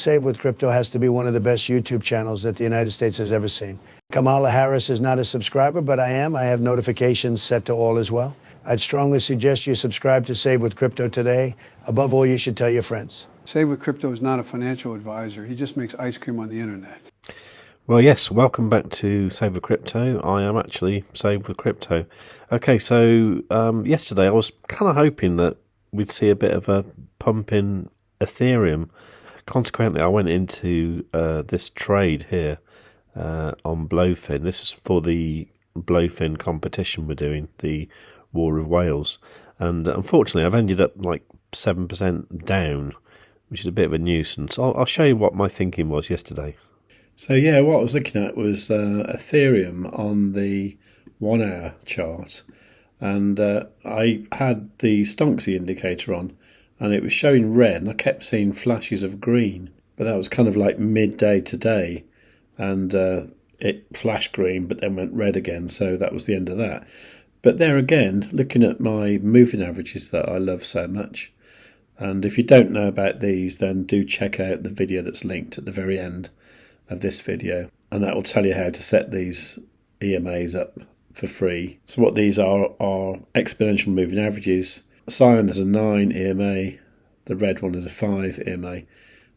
Save with Crypto has to be one of the best YouTube channels that the United States has ever seen. Kamala Harris is not a subscriber, but I am. I have notifications set to all as well. I'd strongly suggest you subscribe to Save with Crypto today. Above all, you should tell your friends. Save with Crypto is not a financial advisor. He just makes ice cream on the internet. Well, yes, welcome back to Save with Crypto. I am actually Save with Crypto. Okay, so yesterday I was kind of hoping that we'd see a bit of a pump in Ethereum. Consequently, I went into this trade here on Blofin. This is for the Blofin competition we're doing, the War of Wales. And unfortunately, I've ended up like 7% down, which is a bit of a nuisance. I'll show you what my thinking was yesterday. So yeah, what I was looking at was Ethereum on the 1 hour chart, and I had the Stonksy indicator on, and it was showing red, and I kept seeing flashes of green, but that was kind of like midday today, and it flashed green but then went red again, so that was the end of that. But there again, looking at my moving averages that I love so much, and if you don't know about these, then do check out the video that's linked at the very end of this video, and that will tell you how to set these EMAs up for free. So what these are exponential moving averages. Cyan is a 9 EMA, the red one is a 5 EMA,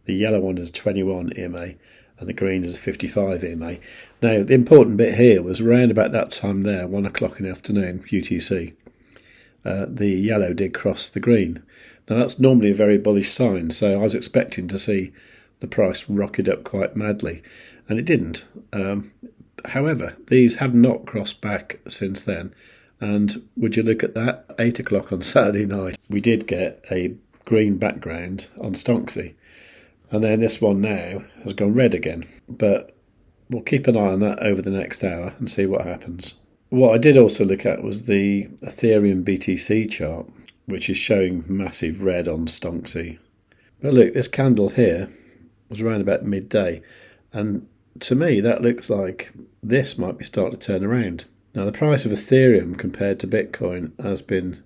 the yellow one is a 21 EMA, and the green is a 55 EMA. Now the important bit here was around about that time there, 1 o'clock in the afternoon UTC, the yellow did cross the green. Now that's normally a very bullish sign, so I was expecting to see the price rocket up quite madly, and it didn't. However, these have not crossed back since then, and would you look at that, 8 o'clock on Saturday night, we did get a green background on Stonksy, and then this one now has gone red again, but we'll keep an eye on that over the next hour and see what happens. What I did also look at was the Ethereum BTC chart, which is showing massive red on Stonksy. But look, this candle here was around about midday, and to me that looks like this might be starting to turn around. Now the price of Ethereum compared to Bitcoin has been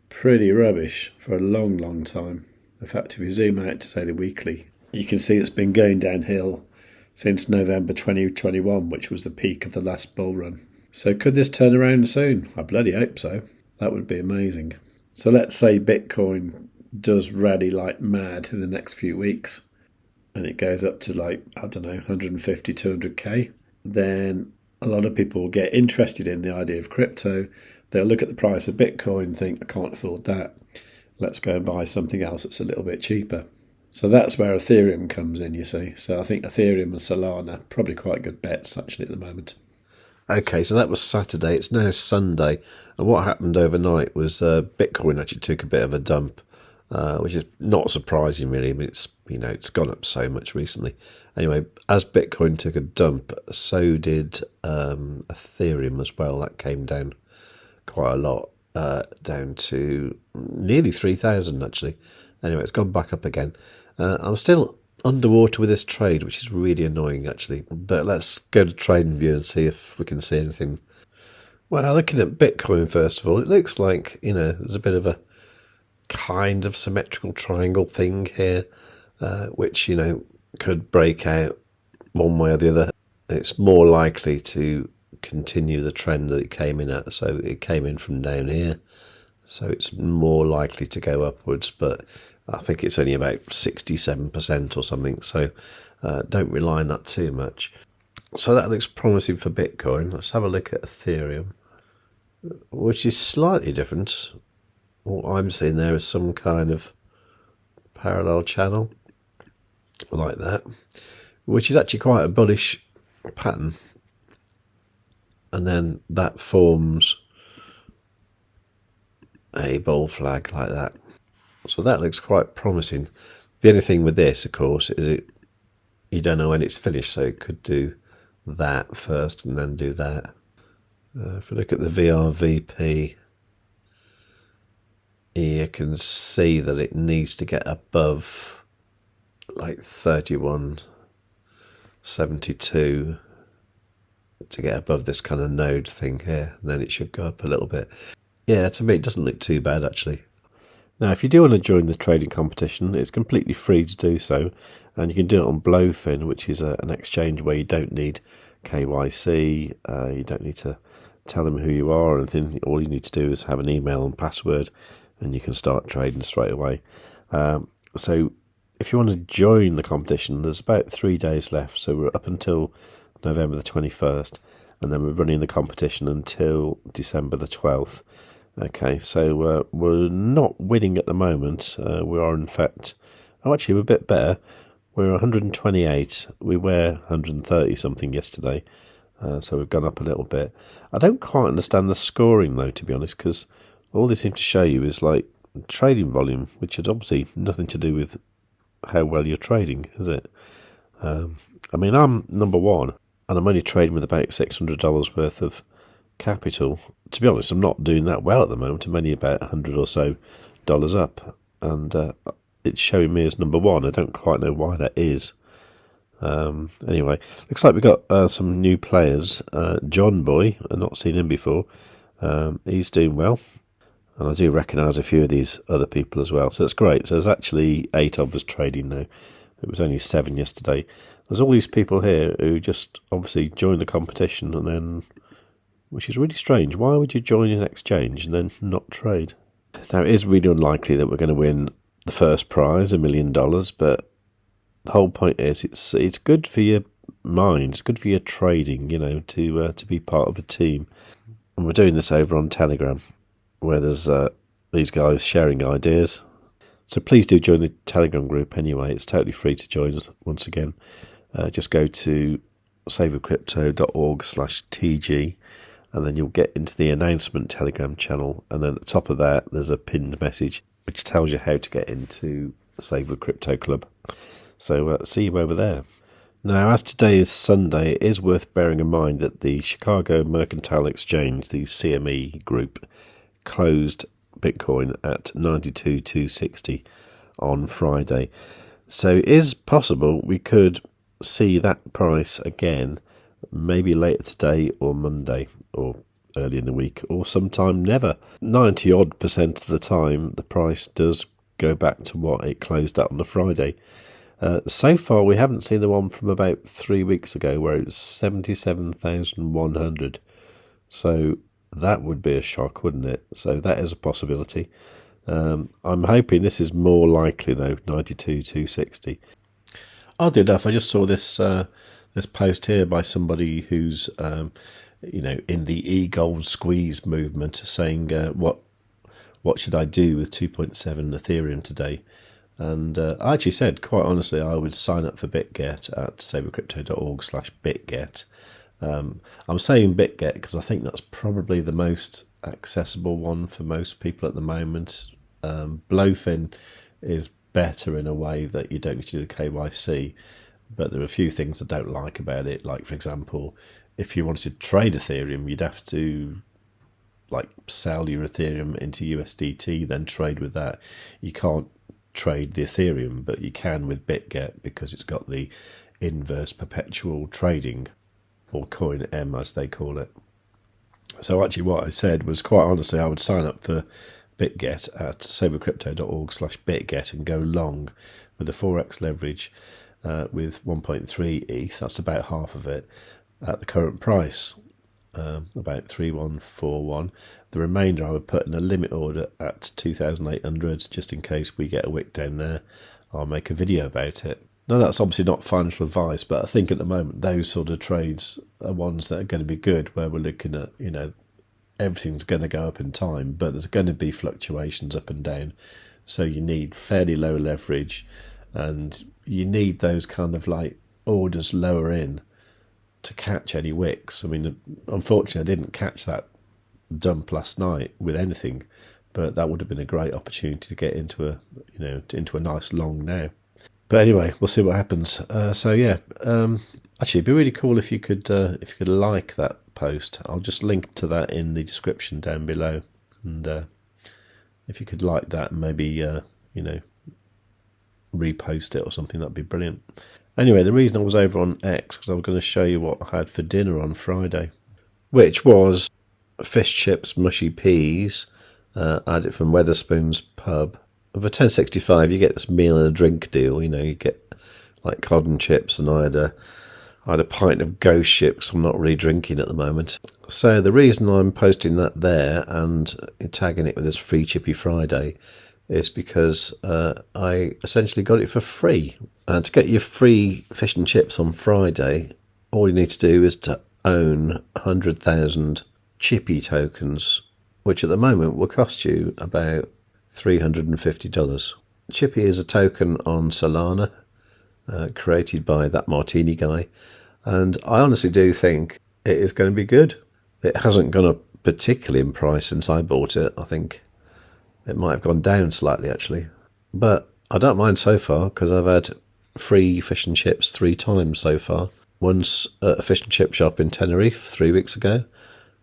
pretty rubbish for a long time. In fact, if you zoom out to say the weekly, you can see it's been going downhill since November 2021, which was the peak of the last bull run. So could this turn around soon? I bloody hope so. That would be amazing. So let's say Bitcoin does rally like mad in the next few weeks, and it goes up to like, I don't know, 150, 200k, then a lot of people will get interested in the idea of crypto. They'll look at the price of Bitcoin and think, I can't afford that. Let's go and buy something else that's a little bit cheaper. So that's where Ethereum comes in, you see. So I think Ethereum and Solana, probably quite good bets actually at the moment. Okay, so that was Saturday. It's now Sunday. And what happened overnight was Bitcoin actually took a bit of a dump. Which is not surprising really. I mean, it's gone up so much recently. Anyway, as Bitcoin took a dump, so did Ethereum as well. That came down quite a lot, down to nearly 3,000 actually. Anyway, it's gone back up again. I'm still underwater with this trade, which is really annoying actually. But let's go to TradingView and see if we can see anything. Well, looking at Bitcoin first of all, it looks like there's a bit of a kind of symmetrical triangle thing here, which could break out one way or the other. It's more likely to continue the trend that it came in at. So it came in from down here, so it's more likely to go upwards, but I think it's only about 67% or something, so don't rely on that too much. So that looks promising for Bitcoin. Let's have a look at Ethereum, which is slightly different. What I'm seeing there is some kind of parallel channel like that, which is actually quite a bullish pattern, and then that forms a bull flag like that. So that looks quite promising. The only thing with this, of course, is you don't know when it's finished, so it could do that first and then do that. If we look at the VRVP, you can see that it needs to get above like 31.72 to get above this kind of node thing here, and then it should go up a little bit. Yeah, to me it doesn't look too bad actually. Now, if you do want to join the trading competition, it's completely free to do so, and you can do it on Blofin, which is an exchange where you don't need KYC, you don't need to tell them who you are or anything. All you need to do is have an email and password, and you can start trading straight away. So if you want to join the competition, there's about 3 days left, so we're up until November the 21st, and then we're running the competition until December the 12th. Okay, so we're not winning at the moment. We are, in fact, actually, we're a bit better. We're 128. We were 130 something yesterday, so we've gone up a little bit. I don't quite understand the scoring, though, to be honest, because all they seem to show you is like trading volume, which is obviously nothing to do with how well you're trading, is it? I mean, I'm number one, and I'm only trading with about $600 worth of capital. To be honest, I'm not doing that well at the moment. I'm only about $100 or so up, and it's showing me as number one. I don't quite know why that is. Anyway, looks like we've got some new players. John Boy, I've not seen him before. He's doing well, and I do recognise a few of these other people as well, so that's great. So there's actually 8 of us trading now. It was only 7 yesterday. There's all these people here who just obviously joined the competition, and then, which is really strange. Why would you join an exchange and then not trade? Now, it is really unlikely that we're going to win the first prize, $1 million, but the whole point is it's good for your mind, it's good for your trading, you know, to be part of a team. And we're doing this over on Telegram, where there's these guys sharing ideas. So please do join the Telegram group anyway. It's totally free to join us once again. Just go to savewith.crypto.org/TG, and then you'll get into the announcement Telegram channel, and then at the top of that there's a pinned message which tells you how to get into Save with Crypto Club. So see you over there. Now, as today is Sunday, it is worth bearing in mind that the Chicago Mercantile Exchange, the CME group, closed Bitcoin at 92,260 on Friday. So it is possible we could see that price again, maybe later today or Monday or early in the week, or sometime never. 90% of the time the price does go back to what it closed at on the Friday. So far we haven't seen the one from about 3 weeks ago where it was 77,100. So that would be a shock, wouldn't it? So that is a possibility. I'm hoping this is more likely though, 92,260. Oddly enough, I just saw this this post here by somebody who's in the e-gold squeeze movement, saying what should I do with 2.7 Ethereum today? And I actually said, quite honestly, I would sign up for BitGet at savewithcrypto.org/BitGet. I'm saying BitGet because I think that's probably the most accessible one for most people at the moment. Blofin is better in a way that you don't need to do the KYC, but there are a few things I don't like about it. Like, for example, if you wanted to trade Ethereum, you'd have to sell your Ethereum into USDT, then trade with that. You can't trade the Ethereum, but you can with BitGet because it's got the inverse perpetual trading, or coin M as they call it. So actually what I said was, quite honestly, I would sign up for BitGet at savewithcrypto.org/BitGet and go long with the 4x leverage with 1.3 ETH. That's about half of it at the current price, about 3141. The remainder I would put in a limit order at 2,800 just in case we get a wick down there. I'll make a video about it. Now, that's obviously not financial advice, but I think at the moment those sort of trades are ones that are going to be good, where we're looking at, everything's going to go up in time, but there's going to be fluctuations up and down. So you need fairly low leverage, and you need those kind of orders lower in to catch any wicks. I mean, unfortunately, I didn't catch that dump last night with anything, but that would have been a great opportunity to get into a nice long now. But anyway, we'll see what happens. Actually, it'd be really cool if you could like that post. I'll just link to that in the description down below, and if you could like that and maybe repost it or something, that'd be brilliant. Anyway, the reason I was over on X was I was going to show you what I had for dinner on Friday, which was fish chips, mushy peas. I had it from Weatherspoon's pub, For 1065, you get this meal and a drink deal. You know, you get like cod and chips, and I had a pint of Ghost Ship, 'cause I'm not really drinking at the moment. So the reason I'm posting that there and tagging it with this free Chippy Friday is because I essentially got it for free. And to get your free fish and chips on Friday, all you need to do is to own 100,000 Chippy tokens, which at the moment will cost you about $350. Chippy is a token on Solana, created by that Martini guy, and I honestly do think it is going to be good. It hasn't gone up particularly in price since I bought it. I think it might have gone down slightly actually, but I don't mind so far because I've had free fish and chips 3 times so far. Once at a fish and chip shop in Tenerife 3 weeks ago,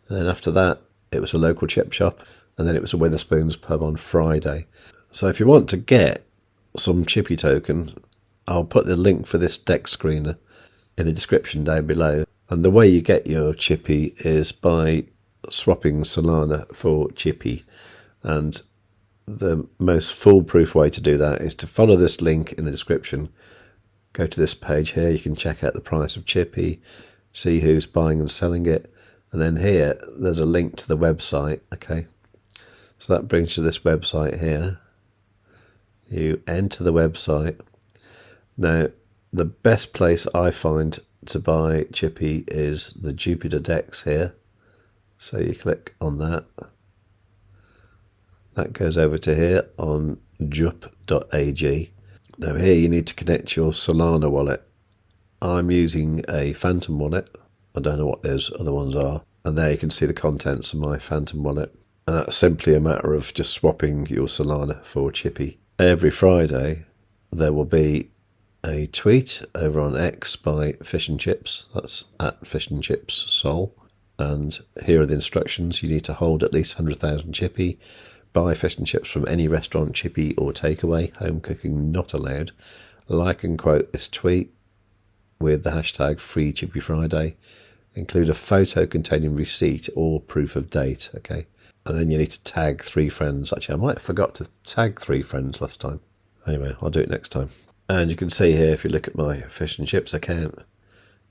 and then after that it was a local chip shop, and then it was a Wetherspoons pub on Friday. So if you want to get some Chippy token, I'll put the link for this deck screener in the description down below. And the way you get your Chippy is by swapping Solana for Chippy. And the most foolproof way to do that is to follow this link in the description. Go to this page here, you can check out the price of Chippy, see who's buying and selling it. And then here, there's a link to the website, okay? So that brings you to this website here. You enter the website. Now, the best place I find to buy Chippy is the Jupiter Dex here. So you click on that. That goes over to here on jup.ag. Now here you need to connect your Solana wallet. I'm using a Phantom wallet. I don't know what those other ones are. And there you can see the contents of my Phantom wallet. And that's simply a matter of just swapping your Solana for Chippy. Every Friday there will be a tweet over on X by Fish and Chips. That's at Fish and Chips Sol. And here are the instructions. You need to hold at least 100,000 Chippy. Buy fish and chips from any restaurant, Chippy or takeaway. Home cooking not allowed. Like and quote this tweet with the hashtag Free Chippy Friday. Include a photo containing receipt or proof of date. Okay. And then you need to tag 3 friends. Actually, I might have forgot to tag 3 friends last time. Anyway, I'll do it next time. And you can see here, if you look at my fish and chips account,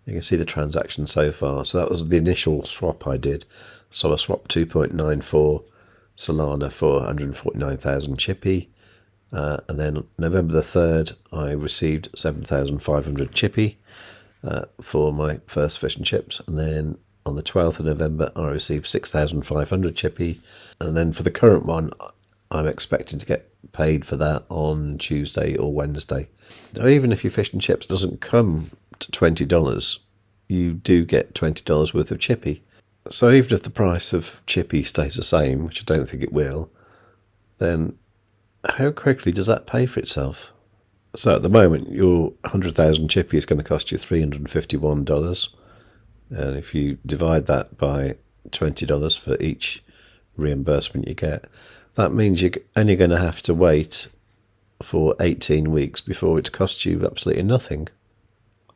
you can see the transaction so far. So that was the initial swap I did. So I swapped 2.94 Solana for 149,000 Chippy. And then November the 3rd, I received 7,500 Chippy for my first fish and chips. And then on the 12th of November, I received 6,500 Chippy. And then for the current one, I'm expecting to get paid for that on Tuesday or Wednesday. Now, even if your fish and chips doesn't come to $20, you do get $20 worth of Chippy. So even if the price of Chippy stays the same, which I don't think it will, then how quickly does that pay for itself? So at the moment, your 100,000 Chippy is going to cost you $351. And if you divide that by $20 for each reimbursement you get, that means you're only going to have to wait for 18 weeks before it costs you absolutely nothing.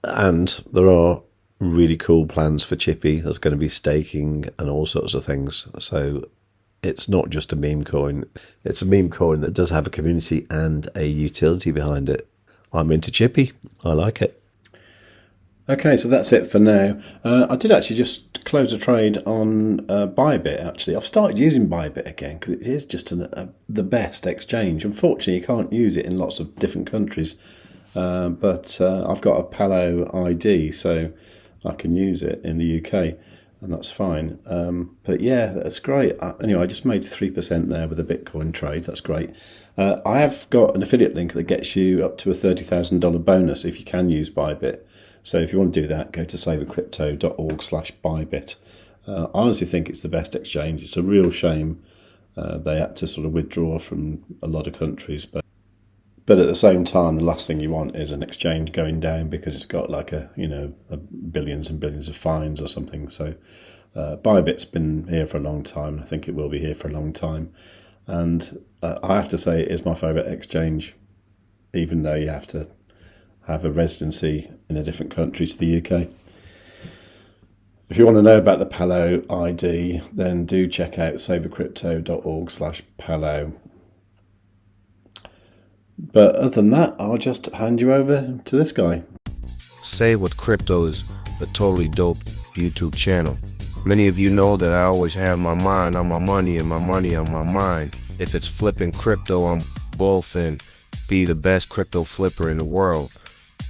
And there are really cool plans for Chippy. There's going to be staking and all sorts of things. So it's not just a meme coin. It's a meme coin that does have a community and a utility behind it. I'm into Chippy. I like it. Okay, so that's it for now. I did actually just close a trade on ByBit, actually. I've started using ByBit again because it is just the best exchange. Unfortunately, you can't use it in lots of different countries, but I've got a Palo ID, so I can use it in the UK, and that's fine. But yeah, that's great. Anyway, I just made 3% there with a Bitcoin trade. That's great. I have got an affiliate link that gets you up to a $30,000 bonus if you can use ByBit. So if you want to do that, go to savewith.crypto.org/ByBit. I honestly think it's the best exchange. It's a real shame they had to sort of withdraw from a lot of countries. But at the same time, the last thing you want is an exchange going down because it's got like a billions and billions of fines or something. So ByBit's been here for a long time. I think it will be here for a long time. And I have to say it is my favourite exchange, even though you have to have a residency in a different country to the UK. If you want to know about the Palo ID, then do check out savewithcrypto.org/Palo. But other than that, I'll just hand you over to this guy. Save with Crypto is a totally dope YouTube channel. Many of you know that I always have my mind on my money and my money on my mind. If it's flipping crypto, I'm Blofin, be the best crypto flipper in the world.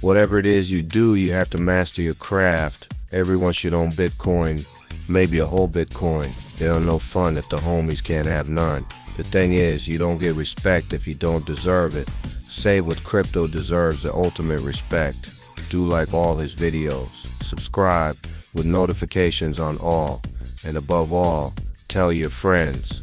Whatever it is you do, you have to master your craft. Everyone should own Bitcoin, maybe a whole Bitcoin. They're no fun if the homies can't have none. The thing is, you don't get respect if you don't deserve it. Save with Crypto deserves the ultimate respect. Do like all his videos. Subscribe with notifications on all. And above all, tell your friends.